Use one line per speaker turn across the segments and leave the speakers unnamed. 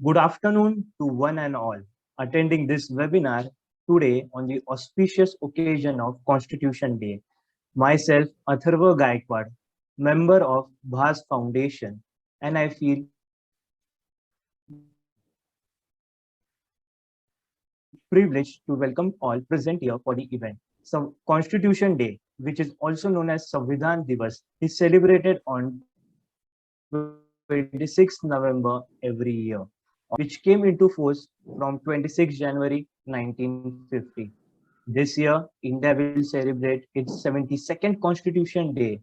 Good afternoon to one and all attending this webinar today on the auspicious occasion of Constitution Day. Myself, Atharva Gaikwad, member of Bhas Foundation, and I feel privileged to welcome all present here for the event. So, Constitution Day, which is also known as Samvidhan Divas, is celebrated on 26 November every year, which came into force from 26 January 1950. This year, India will celebrate its 72nd Constitution Day.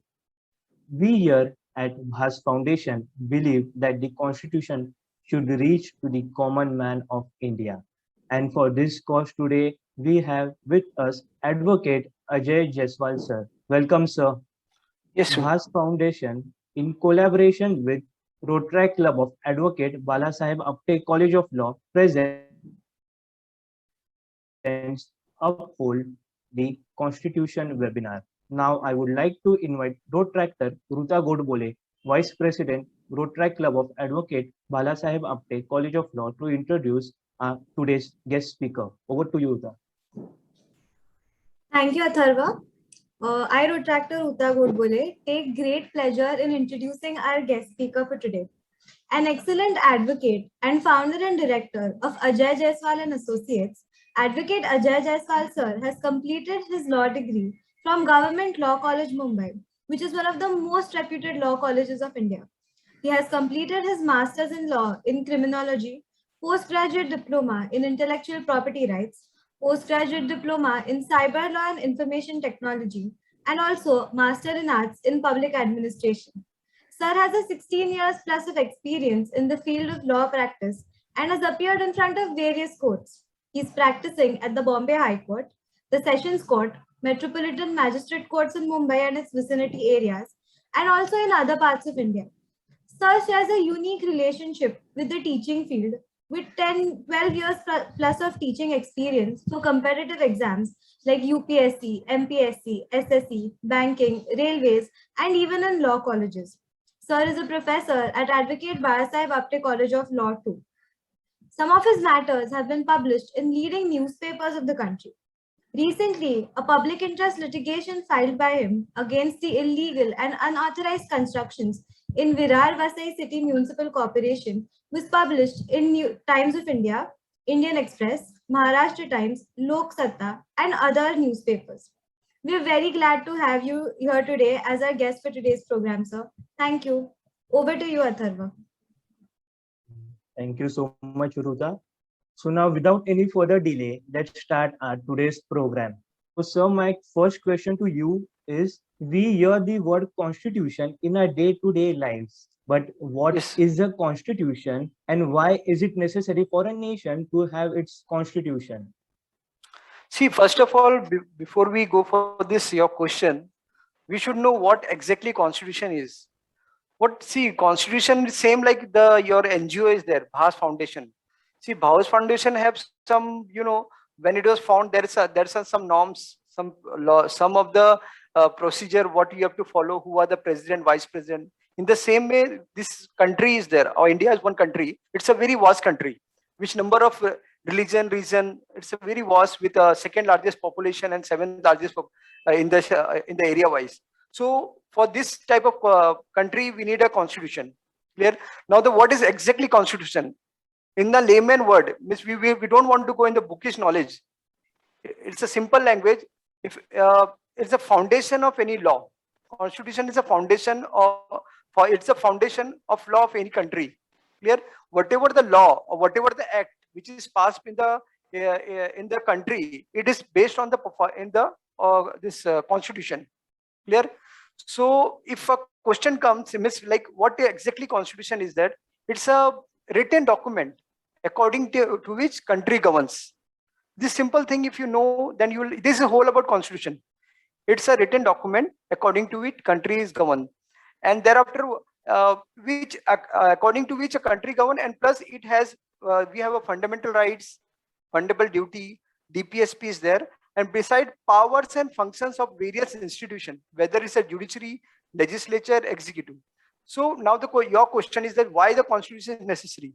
We here at Bhas Foundation believe that the Constitution should reach to the common man of India. And for this cause today, we have with us Advocate Ajay Jaiswal sir. Welcome, sir.
Yes, sir.
Bhas Foundation, in collaboration with Rotary Club of Advocate Balasaheb Apte College of Law, presents Uphold the Constitution webinar. Now, I would like to invite Rotractor Ruta Godbole, Vice President, Rotary Club of Advocate Balasaheb Apte College of Law, to introduce today's guest speaker. Over to you, Ruta.
Thank you, Atharva. I, Rotractor Uta Godbole, take great pleasure in introducing our guest speaker for today. An excellent advocate and founder and director of Ajay Jaiswal and Associates, Advocate Ajay Jaiswal sir has completed his law degree from Government Law College, Mumbai, which is one of the most reputed law colleges of India. He has completed his master's in law in criminology, postgraduate diploma in intellectual property rights, postgraduate diploma in cyber law and information technology, and also master in arts in public administration. Sir has a 16 years plus of experience in the field of law practice and has appeared in front of various courts. He is practicing at the Bombay High Court, the Sessions Court, Metropolitan Magistrate Courts in Mumbai and its vicinity areas, and also in other parts of India. Sir shares a unique relationship with the teaching field with 12 years plus of teaching experience for competitive exams like UPSC, MPSC, SSC, banking, railways, and even in law colleges. Sir is a professor at Advocate Balasaheb Apte College of Law too. Some of his matters have been published in leading newspapers of the country. Recently, a public interest litigation filed by him against the illegal and unauthorized constructions in Virar Vasai City Municipal Corporation was published in Times of India, Indian Express, Maharashtra Times, Lok Satta, and other newspapers. We are very glad to have you here today as our guest for today's program, sir. Thank you. Over to you, Atharva.
Thank you so much, Ruta. So now, without any further delay, let's start our today's program. So, sir, my first question to you is: we hear the word constitution in our day-to-day lives, but what
Yes.
is a constitution, and why is it necessary for a nation to have its constitution?
See, first of all, before we go for this, your question, we should know what exactly Constitution is. Constitution is same like your NGO is there, Bhas Foundation. See, Bhas Foundation have some, when it was found, there's some norms, some law, some of the procedure what you have to follow, who are the president, vice president. In the same way, this country is there. Or India is one country. It's a very vast country. Which number of region? It's a very vast with a second largest population and seventh largest in the area wise. So for this type of country, we need a constitution. Clear? Now, what is exactly constitution? In the layman word, means we don't want to go in the bookish knowledge. It's a simple language. If it's a foundation of any law, constitution is a foundation it's a foundation of law of any country. Clear? Whatever the law or whatever the act which is passed in the country, it is based on this constitution. Clear? So if a question comes, means like what exactly constitution is that? It's a written document according to which country governs. This simple thing, if you know, then this is whole about constitution. It's a written document according to which country is governed, and thereafter according to which a country govern, and plus it has we have a fundamental rights, fundamental duty, DPSP is there, and beside powers and functions of various institutions, whether it's a judiciary, legislature, executive. So now your question is that why the constitution is necessary.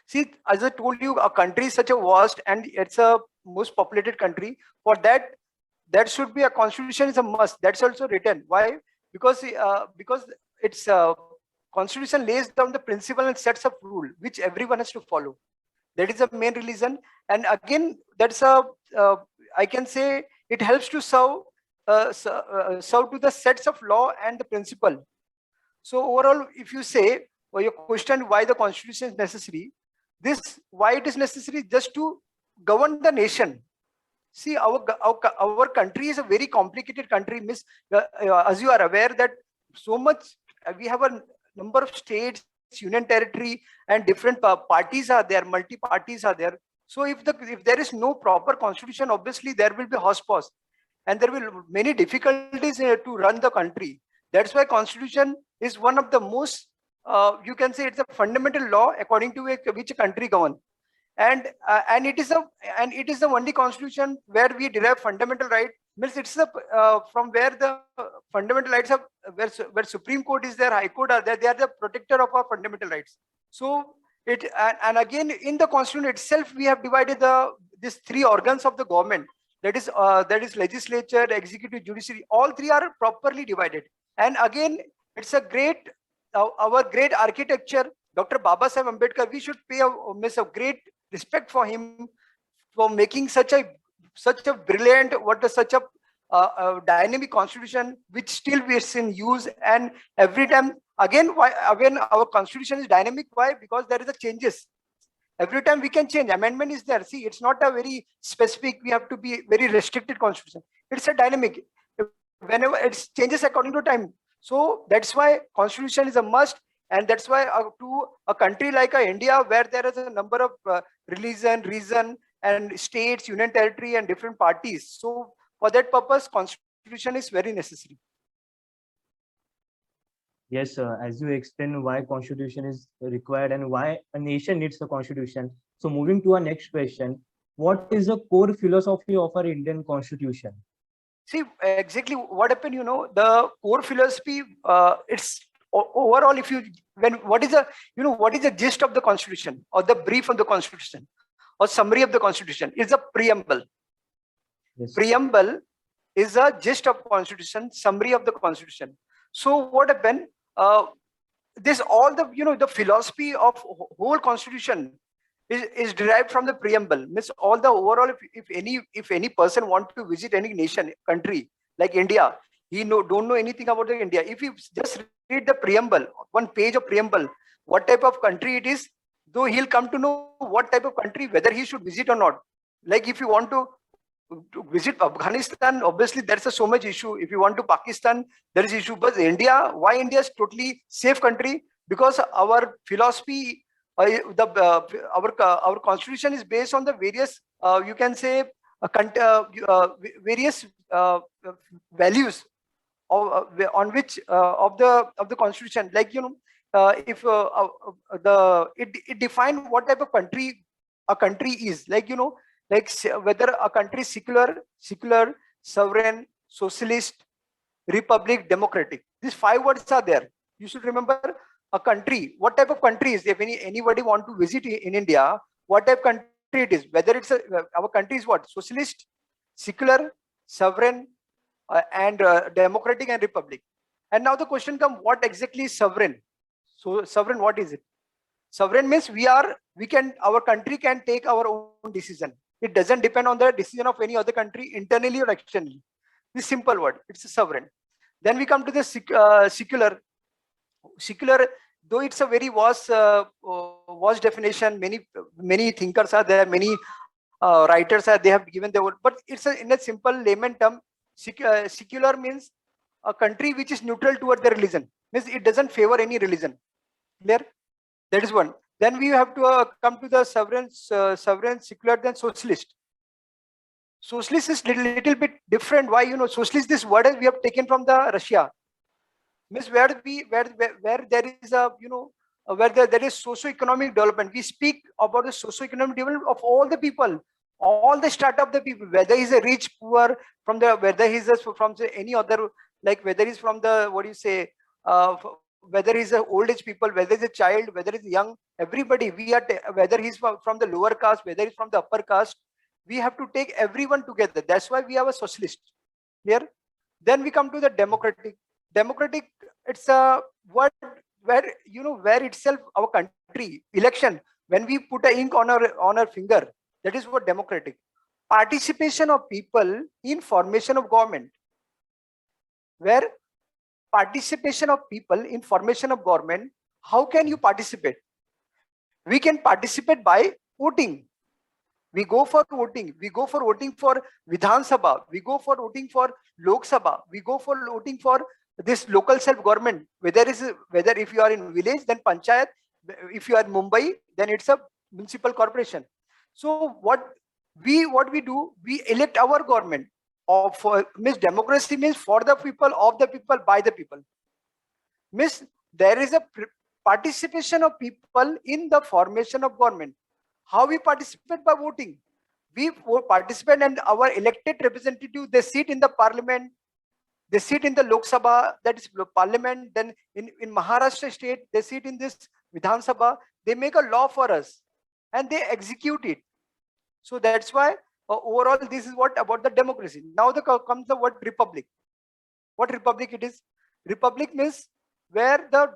See, as I told you, a country is such a vast and it's a most populated country. For that, that should be a constitution is a must. That's also written. Why? Because it's constitution lays down the principle and sets up rule which everyone has to follow. That is the main reason. And again, that's a I can say it helps to serve to the sets of law and the principle. So overall, if you say, or your question why the constitution is necessary, this why it is necessary just to govern the nation. See, our country is a very complicated country. Miss, as you are aware that so much we have a number of states, union territory, and different parties are there, multi parties are there. So if there is no proper constitution, obviously there will be hotspots, and there will many difficulties to run the country. That's why constitution is one of the most you can say it's a fundamental law according to which a country govern. And it is the only constitution where we derive fundamental right. Means it's the from where the fundamental rights are, where Supreme Court is there, High Court are there. They are the protector of our fundamental rights. So it and again in the constitution itself we have divided these three organs of the government. That is legislature, executive, judiciary. All three are properly divided. And again, it's a great our great architecture, Dr. Baba Saheb Ambedkar. We should pay a great respect for him for making such a brilliant, such a dynamic constitution which still is in use. And every time again our constitution is dynamic. Why? Because there is a changes every time. We can change, amendment is there. See, it's not a very specific, we have to be very restricted constitution. It's a dynamic, whenever it changes according to time. So that's why constitution is a must. And that's why to a country like India, where there is a number of religion, reason, and states, union territory, and different parties. So for that purpose, constitution is very necessary.
Yes, as you explain why constitution is required and why a nation needs a constitution. So moving to our next question, what is the core philosophy of our Indian constitution?
See, exactly what happened, the core philosophy, it's overall, what is the gist of the constitution, or the brief of the constitution, or summary of the constitution? Is a preamble. Yes. Preamble is a gist of constitution, summary of the constitution. So what happened? This all the philosophy of whole constitution is derived from the preamble. Means all the overall, if any person want to visit any nation, country like India, he don't know anything about the India. If you just read the preamble, one page of preamble, what type of country it is, though he'll come to know what type of country, whether he should visit or not. Like if you want to visit Afghanistan, obviously there's so much issue. If you want to Pakistan, there is issue. But India, why India is totally safe country? Because our philosophy, our constitution is based on the various you can say various values on which of the constitution. Like if it define what type of country a country is. Like like whether a country is secular, sovereign, socialist, republic, democratic. These 5 words are there. You should remember a country. What type of country is? If anybody want to visit in India, what type of country it is? Whether it's our country is what? Socialist, secular, sovereign, and democratic and republic. And now the question comes: what exactly is sovereign? So sovereign, what is it? Sovereign means our country can take our own decision. It doesn't depend on the decision of any other country, internally or externally. This simple word, it's a sovereign. Then we come to the secular. Secular, though it's a very vast definition. Many thinkers are there, many writers are, they have given their word, but it's in a simple layman term. Secular means a country which is neutral toward the religion. Means it doesn't favor any religion. Clear? That is one. Then we have to come to the sovereign, secular, then socialist. Socialist is little bit different. Why? Socialist, this word we have taken from the Russia. Means where there is a where there is socio-economic development. We speak about the socio-economic development of all the people, all the startup the people, whether he's a rich, poor, whether he's from any other, like whether he's from the whether he's a old age people, whether he's a child, whether he's young, everybody, we are, whether he's from the lower caste, whether he's from the upper caste, we have to take everyone together. That's why we have a socialist. Clear? Then we come to the democratic. Democratic, it's a word where, you know, where itself our country, election, when we put a ink on our finger, that is what democratic. Participation of people in formation of government. Where participation of people in formation of government, how can you participate? We can participate by voting. We go for voting. We go for voting for Vidhan Sabha. We go for voting for Lok Sabha. We go for voting for this local self-government. Whether if you are in village, then panchayat. If you are in Mumbai, then it's a municipal corporation. So what we do, we elect our government. Means democracy means for the people, of the people, by the people. Means there is a participation of people in the formation of government. How we participate? By voting. We participate, and our elected representative, they sit in the parliament, they sit in the Lok Sabha, that is parliament. Then in Maharashtra state, they sit in this Vidhan Sabha. They make a law for us and they execute it. So that's why overall this is what about the democracy. Now comes the word republic. What republic it is? Republic means where the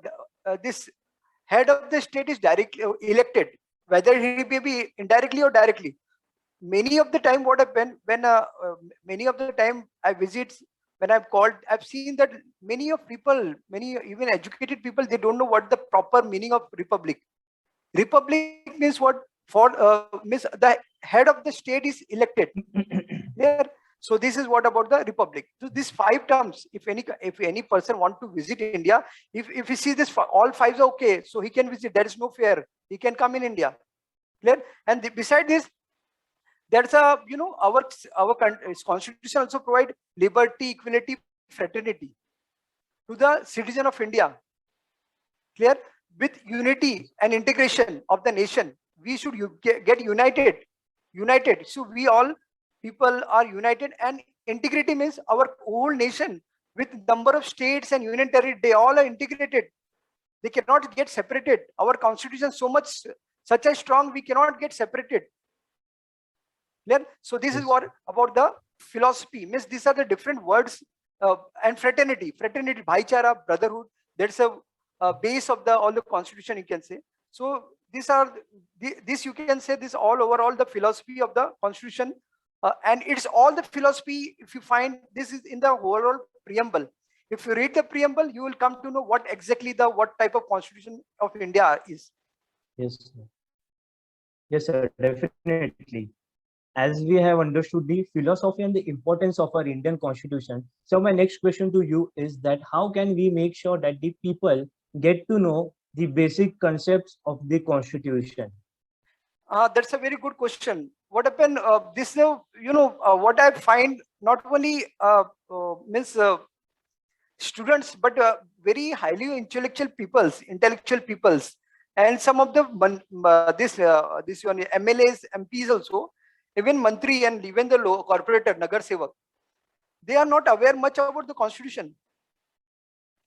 this head of the state is directly elected, whether he may be indirectly or directly. Many of the time what happened when many of the time I visit, when I've called, I've seen that many of people, many even educated people, they don't know what the proper meaning of republic. Republic means what? For means the head of the state is elected. There. So this is what about the republic. So these 5 terms, if any person want to visit India, if he sees this, all 5 are okay, so he can visit. There is no fear. He can come in India. Clear? And beside this, there's a, you know, our constitution also provide liberty, equality, fraternity to the citizen of India. Clear? With unity and integration of the nation, we should get united. So we all people are united, and integrity means our whole nation with number of states and union territory, they all are integrated. They cannot get separated. Our constitution so much, such a strong, we cannot get separated. Clear? So this is what about the philosophy. Means these are the different words. And fraternity, bhaichara, brotherhood. That's a base of all the constitution, you can say. So these are this you can say this all overall the philosophy of the constitution, and it's all the philosophy. If you find this is in the overall preamble, if you read the preamble, you will come to know what exactly what type of constitution of India is.
Yes, sir. Yes, sir, definitely. As we have understood the philosophy and the importance of our Indian constitution, so my next question to you is that how can we make sure that the people get to know the basic concepts of the constitution?
That's a very good question. What happened? This, you know, what I find not only means students, but very highly intellectual peoples, and some of the this one MLAs, MPs also, even Mantri and even the corporator, Nagar Sevak, they are not aware much about the constitution.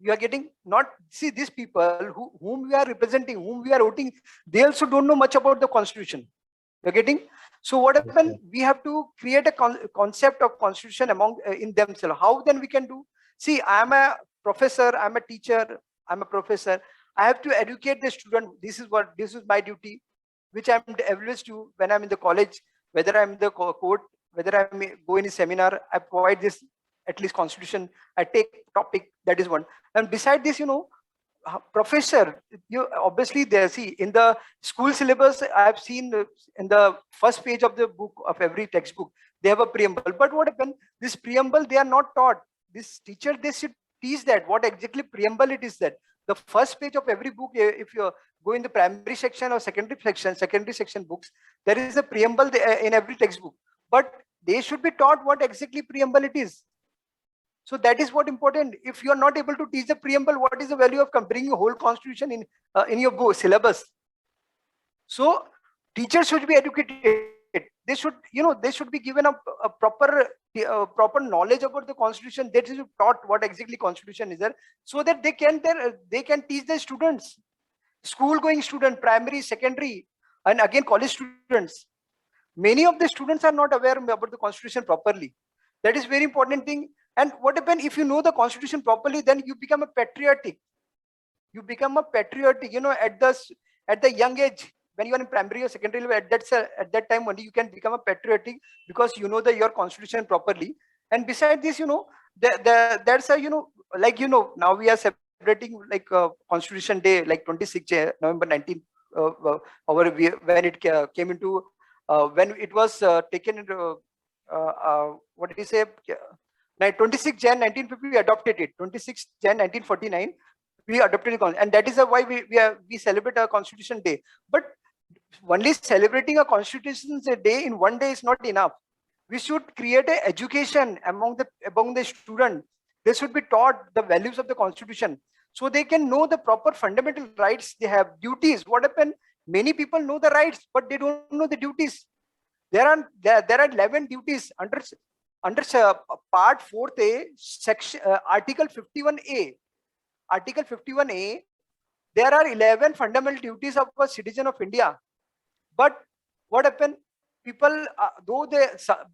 You are getting not see these people whom we are representing, whom we are voting, they also don't know much about the constitution. You're getting. So what happened? We have to create a concept of constitution among in themselves. How then we can do? See, I am a professor, I'm a teacher, I'm a professor. I have to educate the student. This is my duty, which I'm evaluated to when I'm in the college, whether I'm in the court, whether I go in a seminar, I provide this at least constitution. I take topic, that is one. And beside this, you know, professor, you obviously there see in the school syllabus, I have seen in the first page of the book of every textbook, they have a preamble. But what happened? This preamble, they are not taught. This teacher, they should teach that what exactly preamble it is. That the first page of every book, if you go in the primary section or secondary section books, there is a preamble in every textbook. But they should be taught what exactly preamble it is. So that is what important. If you are not able to teach the preamble, what is the value of bringing a whole constitution in your syllabus? So teachers should be educated. They should, they should be given a proper knowledge about the constitution. They should be taught what exactly constitution is there, so that they can teach their students, school going student, primary, secondary, and again college students. Many of the students are not aware about the constitution properly. That is very important thing. And what happens if you know the constitution properly, then you become a patriotic. You become a patriotic, at the young age, when you are in primary or secondary level, at that time only you can become a patriotic, because you know your constitution properly. And beside this, there's a, now we are celebrating like Constitution Day, like 26 November 19, when it came into, when it was taken into, what did you say? 26 Jan 1950, we adopted it. 26 Jan 1949, we adopted it, and that is why we celebrate our Constitution Day. But only celebrating a Constitution Day in one day is not enough. We should create an education among the student. They should be taught the values of the Constitution, so they can know the proper fundamental rights they have. Duties. What happened? Many people know the rights, but they don't know the duties. There are 11 duties under Part 4A, section Article 51A. Article 51A. There are 11 fundamental duties of a citizen of India. But what happened? People,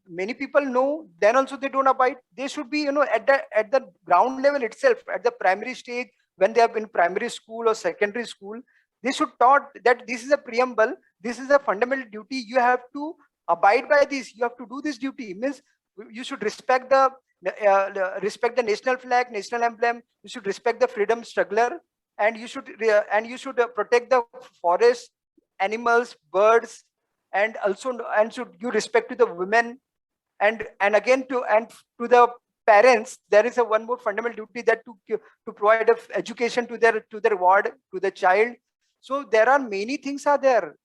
many people know, then also they don't abide. They should be, at the ground level itself, at the primary stage, when they have been primary school or secondary school, they should taught that this is a preamble, this is a fundamental duty. You have to abide by this. You have to do this duty. Means you should respect the national flag, national emblem. You should respect the freedom struggler, and you should protect the forest, animals, birds, and should give respect to the women, and again to the parents. There is one more fundamental duty, that to provide education to their ward, to the child. So there are many things are there,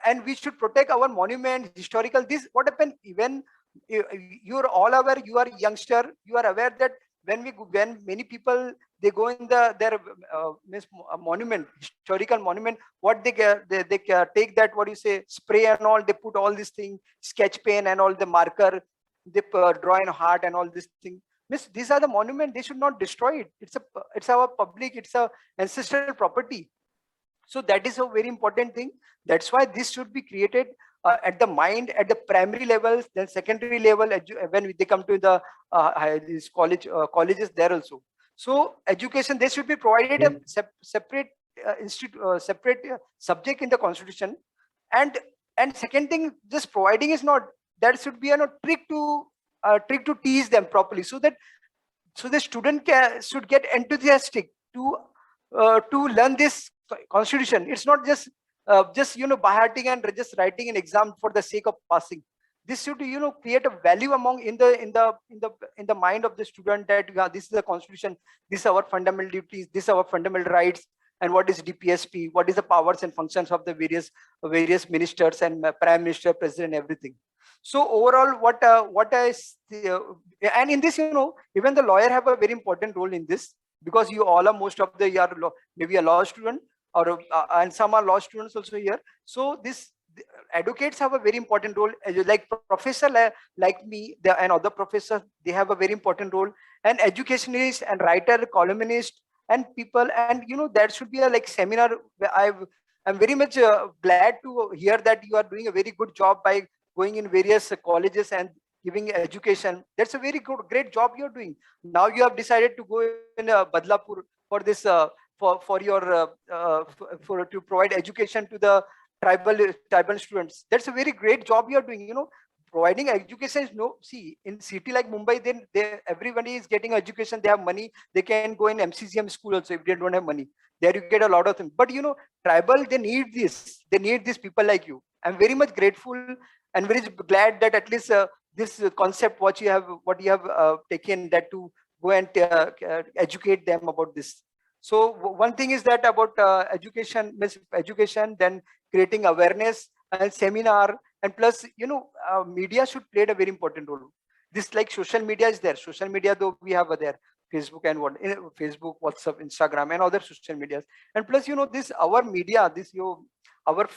and we should protect our monument, historical. This what happened, even you're all aware, you are youngster, you are aware that when many people, they go in their monument, historical monument, what they take that, what you say, spray and all, they put all these things, sketch pen and all, the marker, they draw in heart and all this thing. Miss, these are the monument, they should not destroy it. It's our public, it's a ancestral property. So that is a very important thing. That's why this should be created at the mind, at the primary levels, then secondary level, when they come to the these colleges there also. So education, they should be provided a separate separate subject in the constitution. And second thing, just providing is not, that should be a trick to teach them properly, so the student should get enthusiastic to learn this constitution. It's not just by hearting and just writing an exam for the sake of passing. This should create a value among in the mind of the student, that this is the constitution, these are our fundamental duties, these are our fundamental rights, and what is DPSP, what is the powers and functions of the various ministers and prime minister, president, everything. So overall, what is and in this, even the lawyer have a very important role in this, because you all are, most of the year maybe a law student, or and some are law students also here. So this advocates have a very important role, like professor like me, and other professors, they have a very important role, and educationist and writer, columnist, and people. And there should be a like seminar. I'm very much glad to hear that you are doing a very good job by going in various colleges and giving education. That's a very great job you're doing. Now you have decided to go in Badlapur for this for your to provide education to the tribal students. That's a very great job you're doing. Providing education is see, in city like Mumbai, then everybody is getting education. They have money, they can go in MCGM school also. If they don't have money, there you get a lot of things. But tribal, they need these people like you. I'm very much grateful and very glad that at least this concept what you have taken, that to go and educate them about this. So one thing is that about education, then creating awareness and seminar, and plus media should play a very important role. This like social media is there. Social media, though, we have there Facebook and Facebook, WhatsApp, Instagram, and other social medias. And plus this our media, this our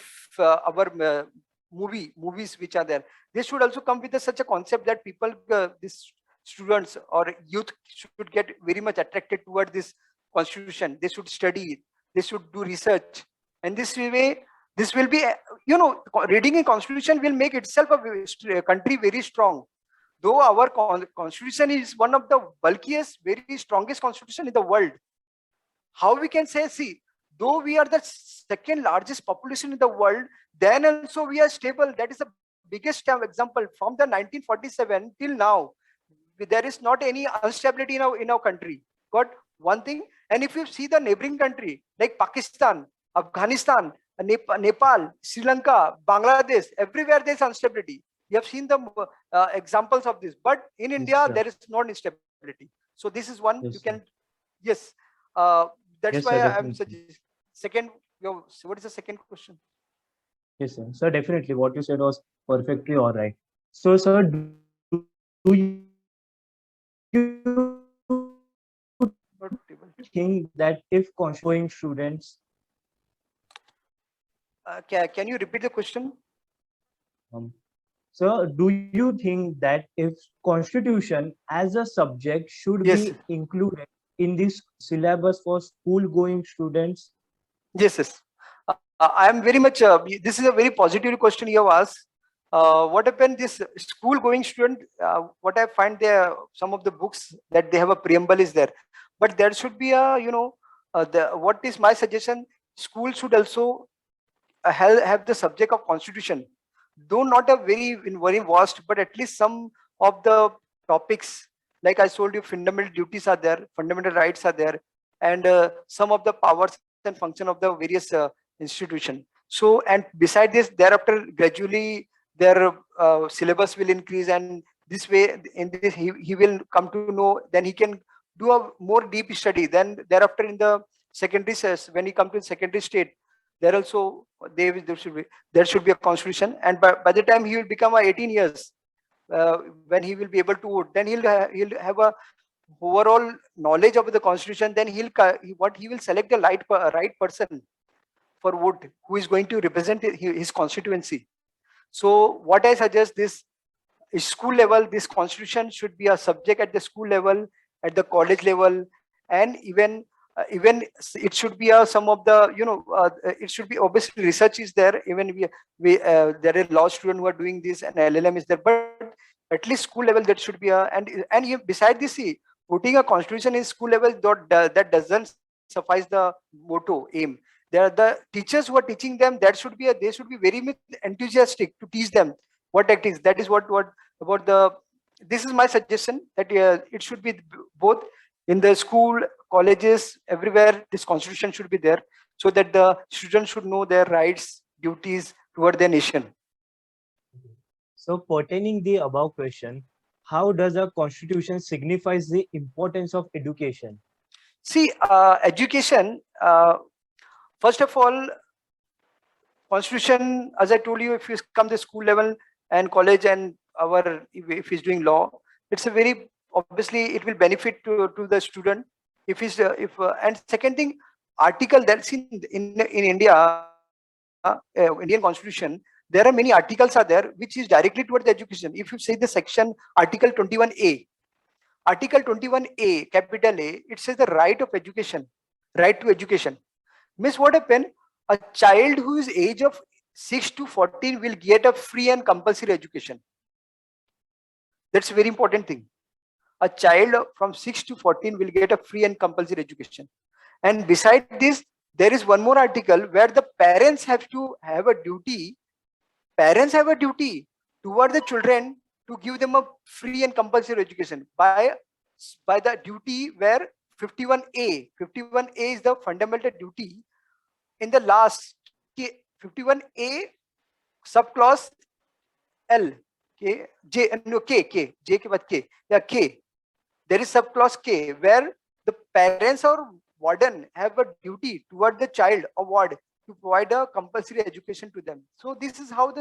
movies which are there, they should also come with such a concept that people, these students or youth should get very much attracted toward this constitution. They should study, they should do research, and this way, this will be, reading a constitution will make itself a country very strong. Though our constitution is one of the bulkiest, very strongest constitution in the world, how we can say, see, though we are the second largest population in the world, then also we are stable. That is the biggest example. From the 1947 till now, there is not any instability in our country. Got one thing. And if you see the neighboring country like Pakistan, Afghanistan, Nepal, Sri Lanka, Bangladesh, everywhere there is instability. You have seen the examples of this. But in India,
sir.
there is not instability. So this is one
Yes,
you
sir.
can, yes. That's
Yes,
why
sir,
I'm
definitely.
suggesting. Second, what is the second question?
Yes, sir. Sir, definitely. What you said was perfectly all right. So, sir, do you
Not able to.
think that if going students,
Can you repeat the question?
um, sir, do you think that if constitution as a subject should
Yes.
be included in this syllabus for school-going students?
Yes, yes. I am very much, this is a very positive question you have asked. What happened, this school going student, what I find there, some of the books that they have a preamble is there, but there should be a, what is my suggestion? School should also have the subject of constitution, though not a very vast, but at least some of the topics, like I told you, fundamental duties are there, fundamental rights are there, and some of the powers and function of the various institution. So, and beside this, thereafter gradually their syllabus will increase, and this way in this he will come to know, then he can do a more deep study. Then thereafter in the secondary says, when he come to the secondary state, there also there should be a constitution, and by the time he will become 18 years, when he will be able to vote, then he'll have a overall knowledge of the constitution. Then he will select the right person for vote, who is going to represent his constituency. So what I suggest, this school level, this constitution should be a subject at the school level, at the college level, and even it should be some of the, it should be, obviously research is there, even there are law students who are doing this, and LLM is there, but at least school level that should be beside this, see, putting a constitution in school level, that doesn't suffice the motto aim. There are the teachers who are teaching them, they should be very much enthusiastic to teach them what that is. That is what about the, this is my suggestion, that it should be both in the school, colleges, everywhere. This constitution should be there, so that the students should know their rights, duties toward their nation.
So, pertaining the above question, how does a constitution signifies the importance of education?
See, education, first of all, constitution, as I told you, if you come to school level and college, and if he's doing law, it's a very, obviously it will benefit to the student. If he's and second thing, article that's in India, Indian constitution, there are many articles are there which is directly towards the education. If you say the section article 21A, article 21A, capital A, it says the right of education, right to education. Means what happened, a child who is age of 6 to 14 will get a free and compulsory education. That's a very important thing. A child from 6 to 14 will get a free and compulsory education. And beside this, there is one more article where the parents have to have a duty. Parents have a duty toward the children to give them a free and compulsory education by the duty, where 51A is the fundamental duty. In the last 51A subclause L, K, J, no, K, J ke baad K, yeah, K. There is subclause K, where the parents or warden have a duty toward the child or ward to provide a compulsory education to them. So this is how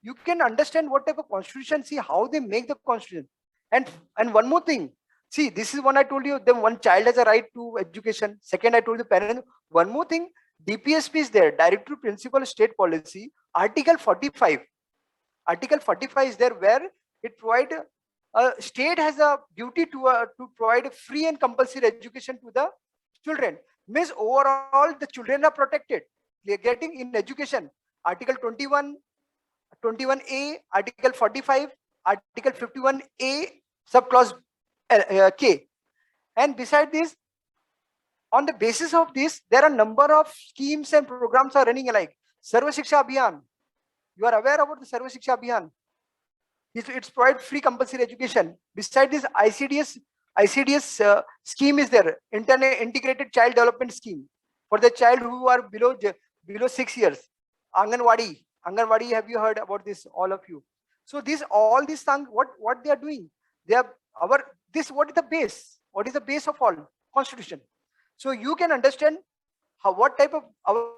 you can understand what type of constitution, see how they make the constitution. And one more thing, see, this is one I told you, then one child has a right to education. Second, I told the parent. One more thing, DPSP is there, Directive Principal State Policy, Article 45. Article 45 is there, where it provide state has a duty to provide free and compulsory education to the children. Means overall the children are protected. They are getting in education. Article 21, 21A, Article 45, Article 51A, subclause K. And beside this, on the basis of this, there are number of schemes and programs are running like Sarva Shiksha Abhiyan. You are aware about the Sarva Shiksha Abhiyan? It's provide free compulsory education. Beside this, ICDS scheme is there, integrated child development scheme for the child who are below 6 years. Anganwadi, have you heard about this, all of you? So all these things, what they are doing, they are what is the base? What is the base of all? Constitution. So you can understand how, what type of our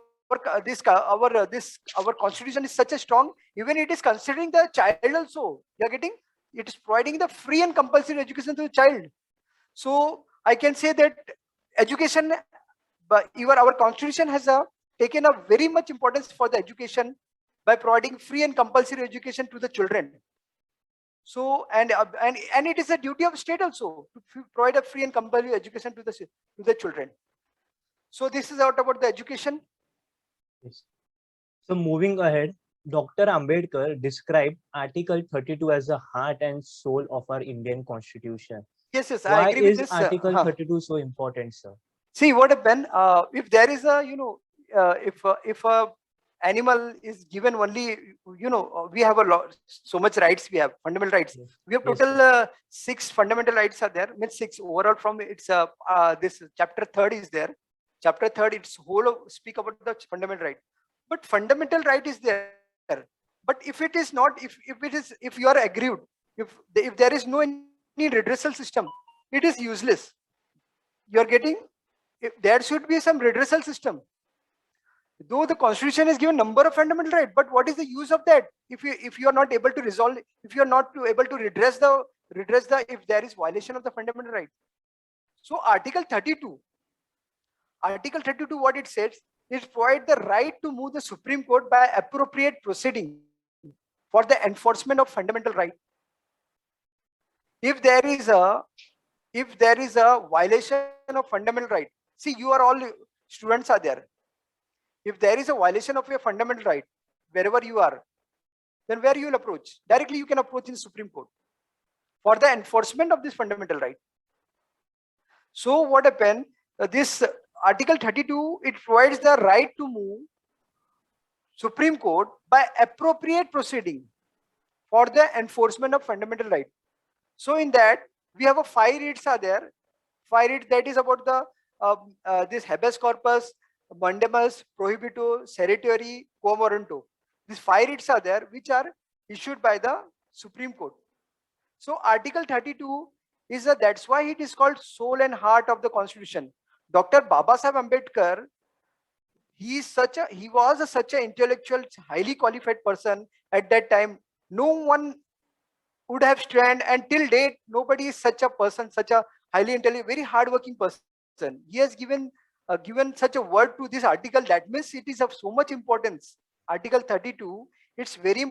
constitution is such a strong, even it is considering the child also. You are getting, it is providing the free and compulsory education to the child. So I can say that education, but our constitution has taken a very much importance for the education by providing free and compulsory education to the children. So and it is a duty of state also to provide a free and compulsory education to the children. So this is about the education.
Yes. So moving ahead, Dr. Ambedkar described Article 32 as the heart and soul of our Indian Constitution.
Yes, I
Why
agree with
is
this.
Article 32 so important, sir?
See what happened. If there is a, if a animal is given only, we have a lot, so much rights. We have fundamental rights.
Yes.
We have
Yes,
total 6 fundamental rights are there. Means 6 overall. From it's this chapter 3 is there. Chapter 3, it's whole of speak about the fundamental right. But fundamental right is there. But if it is not, if you are aggrieved, if there is no any redressal system, it is useless. You are getting, there should be some redressal system. Though the constitution is given number of fundamental rights, but what is the use of that if you are not able to resolve, if you are not able to redress the if there is violation of the fundamental right. So Article 32, what it says, is provide the right to move the Supreme Court by appropriate proceeding for the enforcement of fundamental right. If there is a violation of fundamental right, see, you are all students are there. If there is a violation of your fundamental right, wherever you are, then where you will approach? Directly you can approach in Supreme Court for the enforcement of this fundamental right. So what happened? This Article 32, it provides the right to move Supreme Court by appropriate proceeding for the enforcement of fundamental right. So in that, we have a 5 writs are there. 5 writs, that is about the this habeas corpus, mandamus, prohibito, certiorari, quo warranto. These 5 writs are there, which are issued by the Supreme Court. So Article 32 is that's why it is called soul and heart of the Constitution. Dr. Babasaheb Ambedkar, he was such an intellectual, highly qualified person at that time. No one would have stand, and till date, nobody is such a person, such a highly intelligent, very hardworking person. He has given such a word to this article. That means it is of so much importance. Article 32, it's very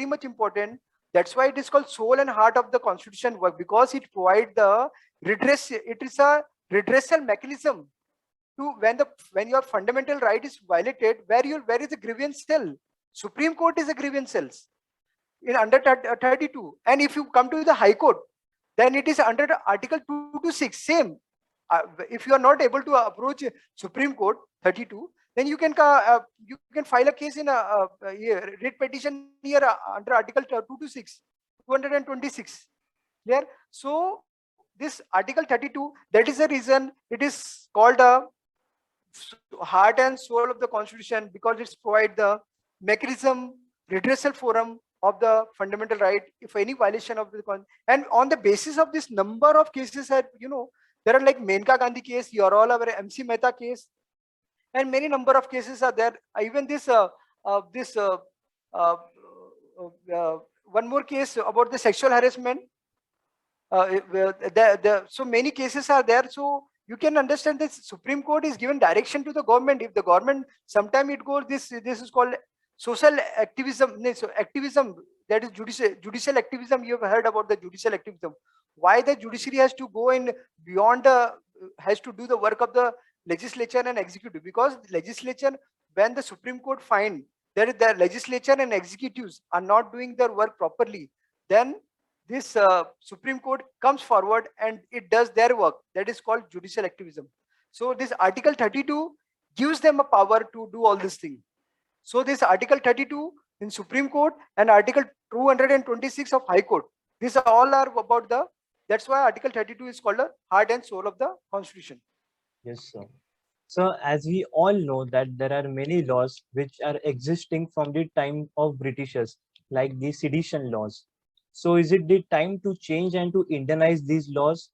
much important. That's why it is called soul and heart of the Constitution, because it provides the redress. It is a redressal mechanism to when your fundamental right is violated. Where is the grievance cell? Supreme Court is a grievance cells in under 32. And if you come to the High Court, then it is under Article 226. Same. If you are not able to approach Supreme Court 32, then you can file a case in a writ petition here under Article 226, 226. Clear? So this Article 32, that is the reason it is called a heart and soul of the Constitution, because it's provide the mechanism, redressal forum of the fundamental right if any violation of the and on the basis of this number of cases that there are like Menka Gandhi case, you are all aware, MC Mehta case, and many number of cases are there. Even this one more case about the sexual harassment. So many cases are there. So you can understand that Supreme Court is given direction to the government. If the government, sometime it goes, this is called social activism. So activism, that is judicial activism. You have heard about the judicial activism. Why the judiciary has to go in beyond the, has to do the work of the legislature and executive? Because legislature, when the Supreme Court find that the legislature and executives are not doing their work properly, then this Supreme Court comes forward and it does their work. That is called judicial activism. So this Article 32 gives them a power to do all this thing. So this Article 32 in Supreme Court and Article 226 of High Court, these all are about the, that's why Article 32 is called the heart and soul of the Constitution.
Yes, sir. So as we all know that there are many laws which are existing from the time of Britishers, like the sedition laws. So is it the time to change and to Indianize these laws?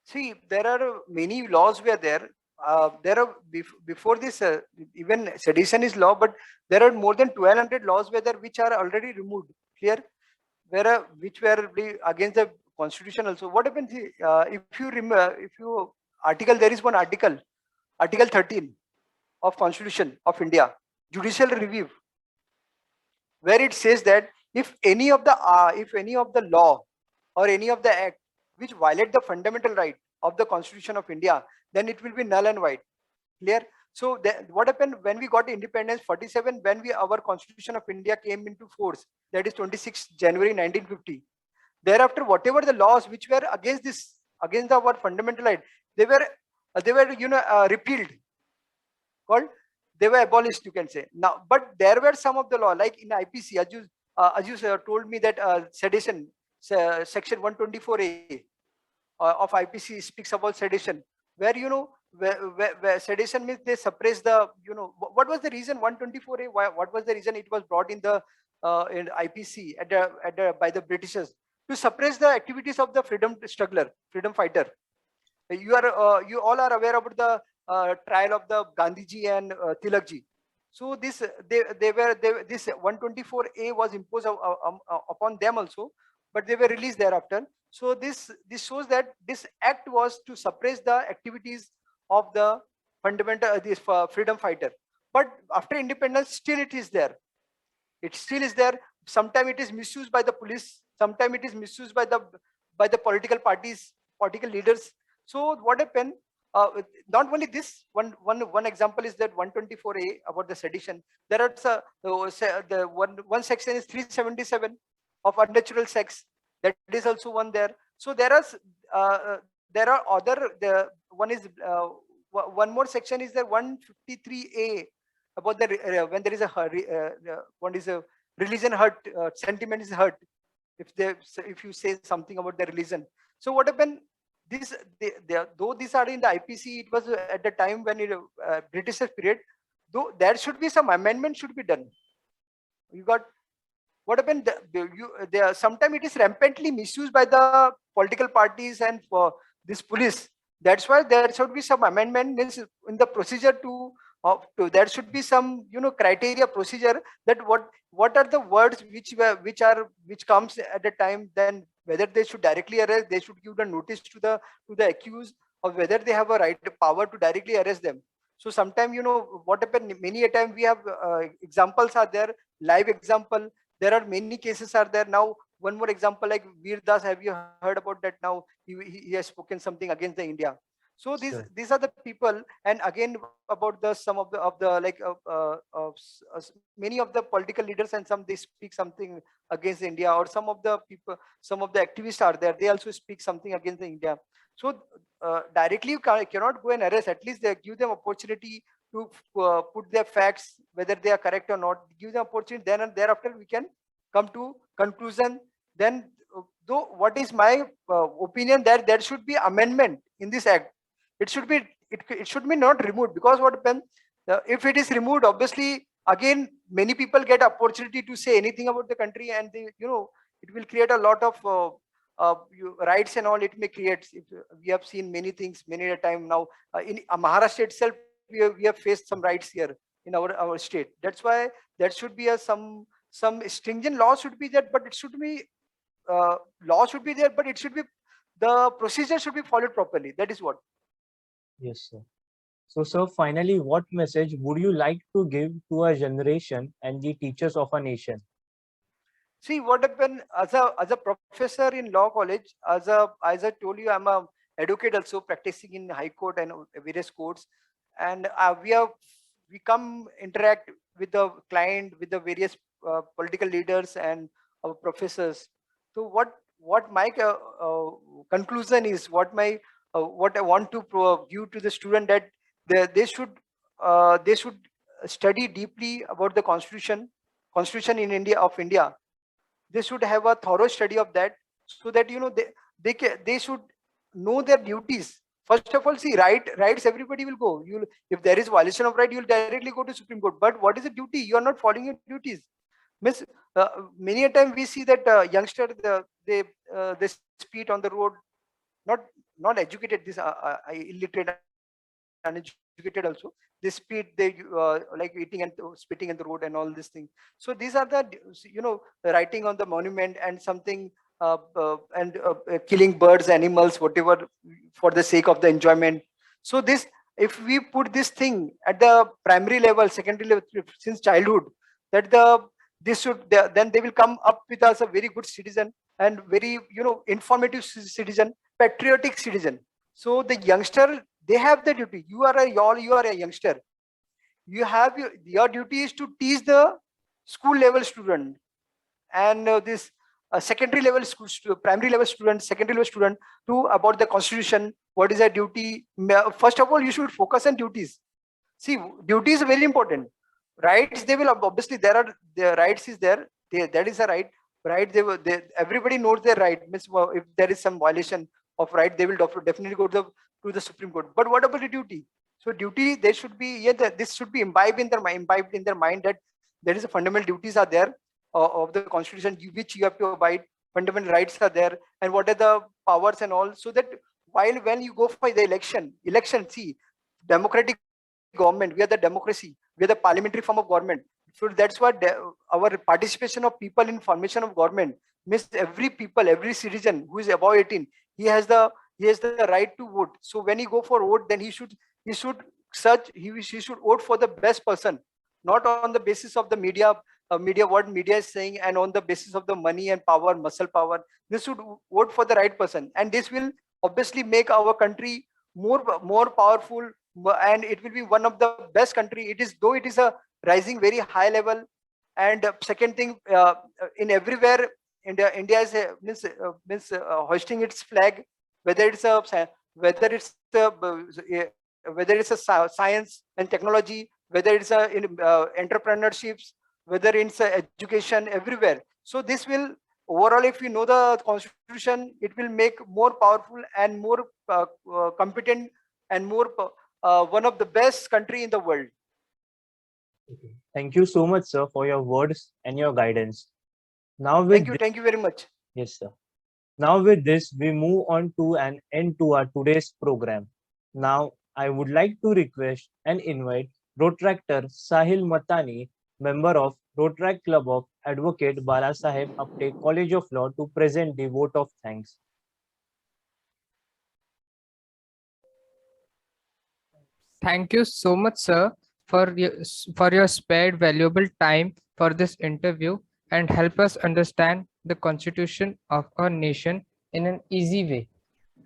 See, there are many laws were there. There are before this, even sedition is law, but there are more than 1200 laws were there which are already removed. Clear? Where which were against the constitution also. What happens? If you remember, if you article, there is one article, Article 13 of Constitution of India, judicial review, where it says that if any of the law or any of the act which violate the fundamental right of the Constitution of India, then it will be null and void. Clear? So what happened when we got independence 47, when our Constitution of India came into force, that is 26 January 1950. Thereafter, whatever the laws which were against this, against our fundamental right, they were repealed, called, they were abolished, you can say. Now, but there were some of the law, like in IPC, as you told me that sedition, section 124A of IPC speaks about sedition, where where sedition means they suppress the, what was the reason 124A? What was the reason it was brought in the in IPC by the Britishers? To suppress the activities of the freedom struggler, freedom fighter. You all are aware about the trial of the Gandhiji and Tilakji. So this this 124A was imposed upon them also, but they were released thereafter. So this shows that this act was to suppress the activities of the fundamental this freedom fighter. But after independence, still it is there. It still is there. Sometimes it is misused by the police. Sometimes it is misused by the political parties, political leaders. So what happened? Not only this, one example is that 124A about the sedition. There are the one section is 377 of unnatural sex. That is also one there. So there are other. One is one more section is there 153A about the when there is a one is a religion hurt, sentiment is hurt. If you say something about the religion. So what happened? Though these are in the IPC, it was at the time when British period. Though there should be some amendment should be done. You got what happened? Sometimes it is rampantly misused by the political parties and for this police. That's why there should be some amendment in the procedure to there should be some criteria procedure that what are the words which comes at the time, then whether they should directly arrest, they should give the notice to the accused, or whether they have a right power to directly arrest them. So sometimes what happened, many a time we have examples are there, live example. There are many cases are there. Now one more example, like Veer Das, have you heard about that? Now he has spoken something against the India. So these are the people, and again about the some of the like many of the political leaders, and some they speak something against India, or some of the people, some of the activists are there, they also speak something against the India. So directly you cannot go and arrest. At least they give them opportunity to put their facts, whether they are correct or not. Give them opportunity. Then and thereafter we can come to conclusion. Then, though, what is my opinion, that there should be amendment in this act. It should be not removed, because what happens if it is removed, obviously again many people get opportunity to say anything about the country, and they, it will create a lot of rights and all. It may create. We have seen many things many a time now in Maharashtra itself. We have faced some rights here in our state. That's why there should be some stringent law should be there, but it should be law should be there, but it should be the procedure should be followed properly. That is what.
Yes, sir. So, sir, finally, what message would you like to give to a generation and the teachers of a nation?
See what happened as a professor in law college, as I told you, I'm a advocate also practicing in high court and various courts, and we come interact with the client, with the various political leaders and our professors. So what my conclusion is, what I want to give to the student, that they should study deeply about the constitution in India. They should have a thorough study of that, so that they should know their duties. First of all, see, rights, everybody will go. You, if there is violation of right, you'll directly go to Supreme Court. But what is the duty? You are not following your duties. Miss, many a time we see that youngster, they speed on the road, not not educated, this illiterate, uneducated also. They speed, they like eating and spitting in the road and all these things. So these are the, writing on the monument and something, killing birds, animals, whatever, for the sake of the enjoyment. So this, if we put this thing at the primary level, secondary level, since childhood, that this should, then they will come up with us a very good citizen, and very, informative citizen, patriotic citizen. So the youngster, they have the duty. You are a youngster. You have your duty is to teach the school level student, and this secondary level primary level student, secondary level student, to about the constitution. What is their duty? First of all, you should focus on duties. See, duty is very important. Rights, they will obviously, there are, the rights is there. That is a right. Right, everybody knows their right. Means, if there is some violation of right, they will definitely go to the Supreme Court. But what about the duty? So duty, they should be, this should be imbibed in their mind, that there is a fundamental duties are there of the constitution, which you have to abide. Fundamental rights are there, and what are the powers and all. So that when you go for the election, see, democratic government, we are the democracy, we are the parliamentary form of government. So that's what our participation of people in formation of government means. Every citizen who is above 18, he has the right to vote. So when he go for vote, then he should he should vote for the best person, not on the basis of the media, what media is saying, and on the basis of the money and power, muscle power. This should vote for the right person, and this will obviously make our country more powerful, and it will be one of the best country. It is, though it is a rising very high level. And second thing, in everywhere, India is hoisting its flag, whether it's whether it's a, whether it's a science and technology, whether it's a entrepreneurships, whether it's education, everywhere. So this will, overall, if you know the constitution, it will make more powerful and more competent, and more one of the best country in the world.
Thank you so much, sir, for your words and your guidance. Now with
Thank you very much.
yes, sir. Now with this, we move on to an end to our today's program. Now, I would like to request and invite Protractor Sahil Matani, member of Protract Club of Advocate Balasaheb Apte College of Law, to present the vote of thanks.
Thank you so much, sir, for your spared valuable time for this interview and help us understand the constitution of our nation in an easy way.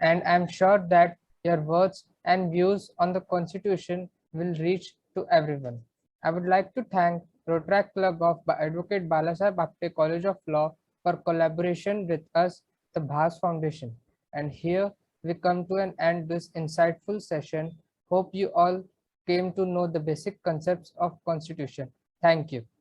And I'm sure that your words and views on the constitution will reach to everyone. I would like to thank Protract Club of Advocate Balasaheb Apte College of Law for collaboration with us, the Bhas Foundation. And here we come to an end this insightful session. Hope you all came to know the basic concepts of constitution. Thank you.